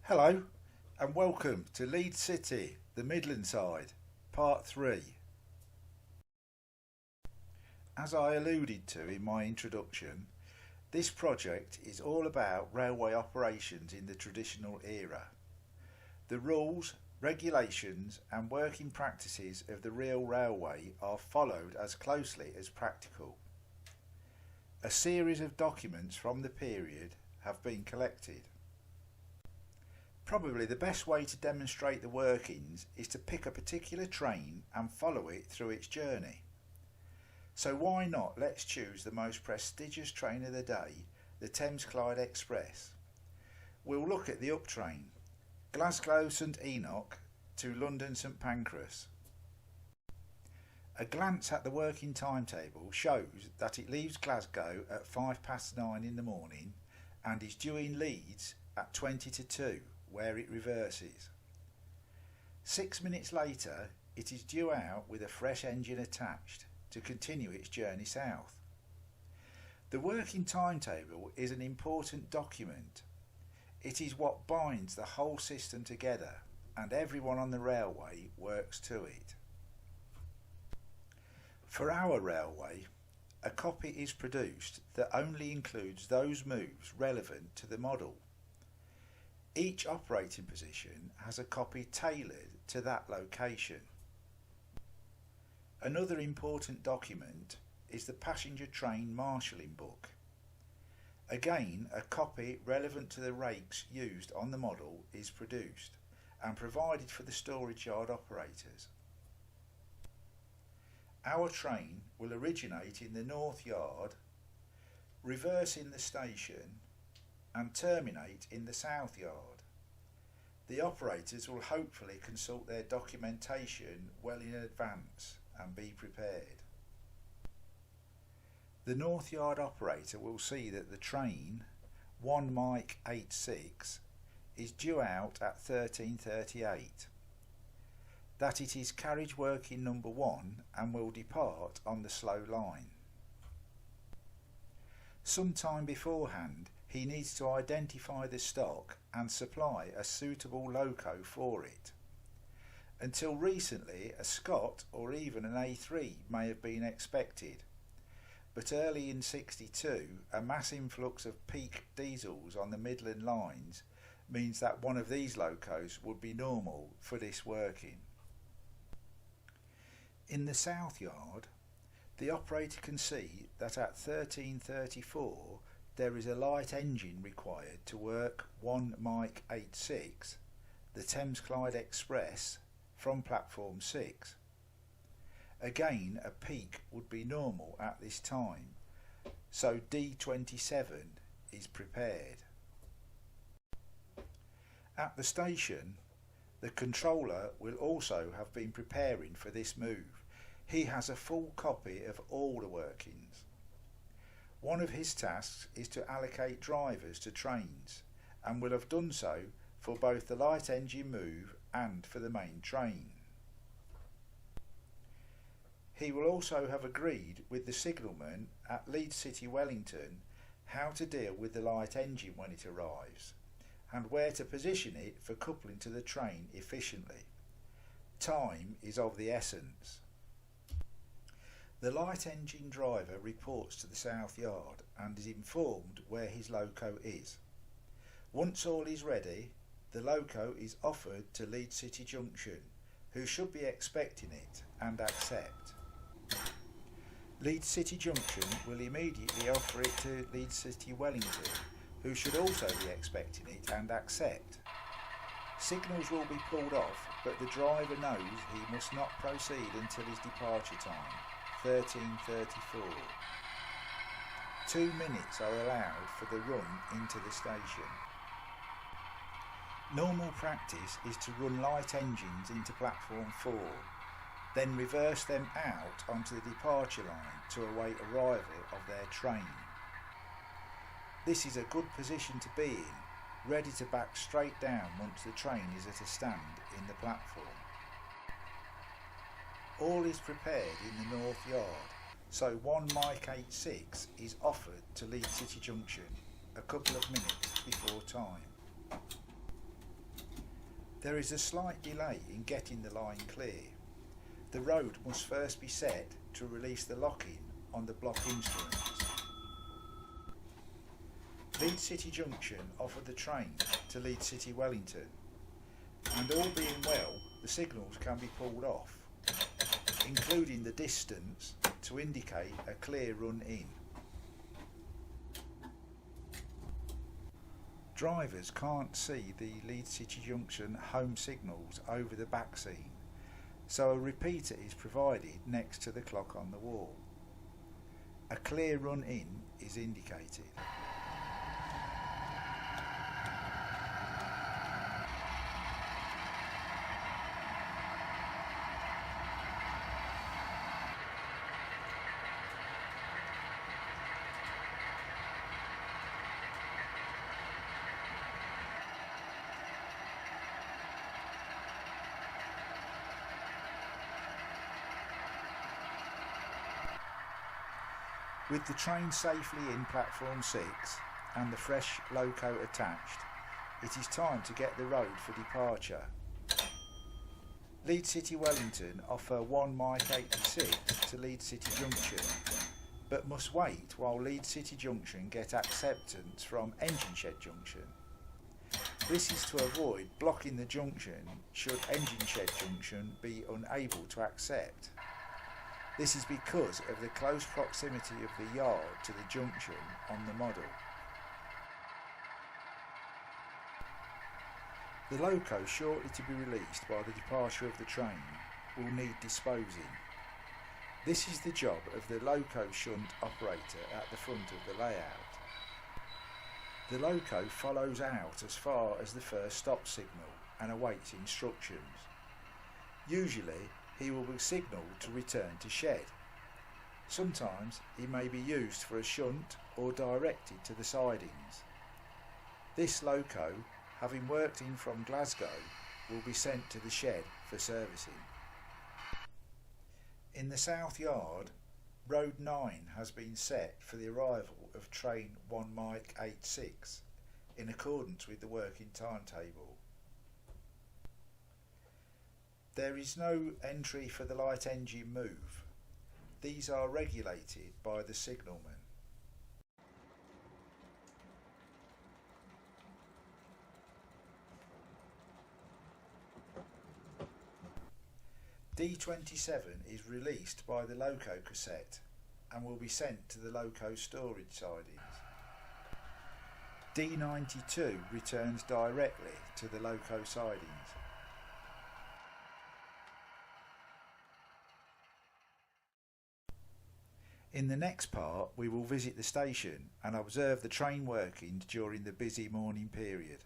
Hello and welcome to Leeds City, the Midland side, part 3. As I alluded to in my introduction, this project is all about railway operations in the traditional era. The rules, regulations and working practices of the real railway are followed as closely as practical. A series of documents from the period have been collected. Probably the best way to demonstrate the workings is to pick a particular train and follow it through its journey. So why not let's choose the most prestigious train of the day, the Thames-Clyde Express. We'll look at the up train, Glasgow St Enoch to London St Pancras. A glance at the working timetable shows that it leaves Glasgow at 9:05 in the morning and is due in Leeds at 2:50, where it reverses. 6 minutes later it is due out with a fresh engine attached to continue its journey south. The working timetable is an important document. It is what binds the whole system together and everyone on the railway works to it. For our railway, a copy is produced that only includes those moves relevant to the model. Each operating position has a copy tailored to that location. Another important document is the passenger train marshalling book. Again, a copy relevant to the rakes used on the model is produced and provided for the storage yard operators. Our train will originate in the North Yard, reverse in the station and terminate in the South Yard. The operators will hopefully consult their documentation well in advance and be prepared. The North Yard operator will see that the train 1 Mike 86 is due out at 13:38, that it is carriage working number 1 and will depart on the slow line. Some time beforehand he needs to identify the stock and supply a suitable loco for it. Until recently a Scott or even an A3 may have been expected, but early in '62 a mass influx of peak diesels on the Midland lines means that one of these locos would be normal for this working. In the South Yard, the operator can see that at 13:34 there is a light engine required to work 1 Mike 86, the Thames-Clyde Express, from platform 6. Again, a peak would be normal at this time, so D27 is prepared. At the station, the controller will also have been preparing for this move. He has a full copy of all the workings. One of his tasks is to allocate drivers to trains and will have done so for both the light engine move and for the main train. He will also have agreed with the signalman at Leeds City Wellington how to deal with the light engine when it arrives and where to position it for coupling to the train efficiently. Time is of the essence. The light engine driver reports to the South Yard and is informed where his loco is. Once all is ready, the loco is offered to Leeds City Junction, who should be expecting it and accept. Leeds City Junction will immediately offer it to Leeds City Wellington, who should also be expecting it and accept. Signals will be pulled off, but the driver knows he must not proceed until his departure time, 13:34. 2 minutes are allowed for the run into the station. Normal practice is to run light engines into platform 4, then reverse them out onto the departure line to await arrival of their train. This is a good position to be in, ready to back straight down once the train is at a stand in the platform. All is prepared in the North Yard, so 1 Mike 86 is offered to Leeds City Junction a couple of minutes before time. There is a slight delay in getting the line clear. The road must first be set to release the lock-in on the block instruments. Leeds City Junction offered the train to Leeds City Wellington, and all being well, the signals can be pulled off, including the distance to indicate a clear run in. Drivers can't see the Leeds City Junction home signals over the back scene, so a repeater is provided next to the clock on the wall. A clear run in is indicated. With the train safely in platform 6 and the fresh loco attached, it is time to get the road for departure. Leeds City Wellington offer 1 Mike 86 to Leeds City Junction, but must wait while Leeds City Junction get acceptance from Engine Shed Junction. This is to avoid blocking the junction should Engine Shed Junction be unable to accept. This is because of the close proximity of the yard to the junction on the model. The loco shortly to be released by the departure of the train will need disposing. This is the job of the loco shunt operator at the front of the layout. The loco follows out as far as the first stop signal and awaits instructions. Usually, he will be signalled to return to shed. Sometimes he may be used for a shunt or directed to the sidings. This loco, having worked in from Glasgow, will be sent to the shed for servicing. In the South Yard, Road 9 has been set for the arrival of train 1 Mike 86 in accordance with the working timetable. There is no entry for the light engine move. These are regulated by the signalman. D27 is released by the loco cassette and will be sent to the loco storage sidings. D92 returns directly to the loco sidings. In the next part, we will visit the station and observe the train workings during the busy morning period.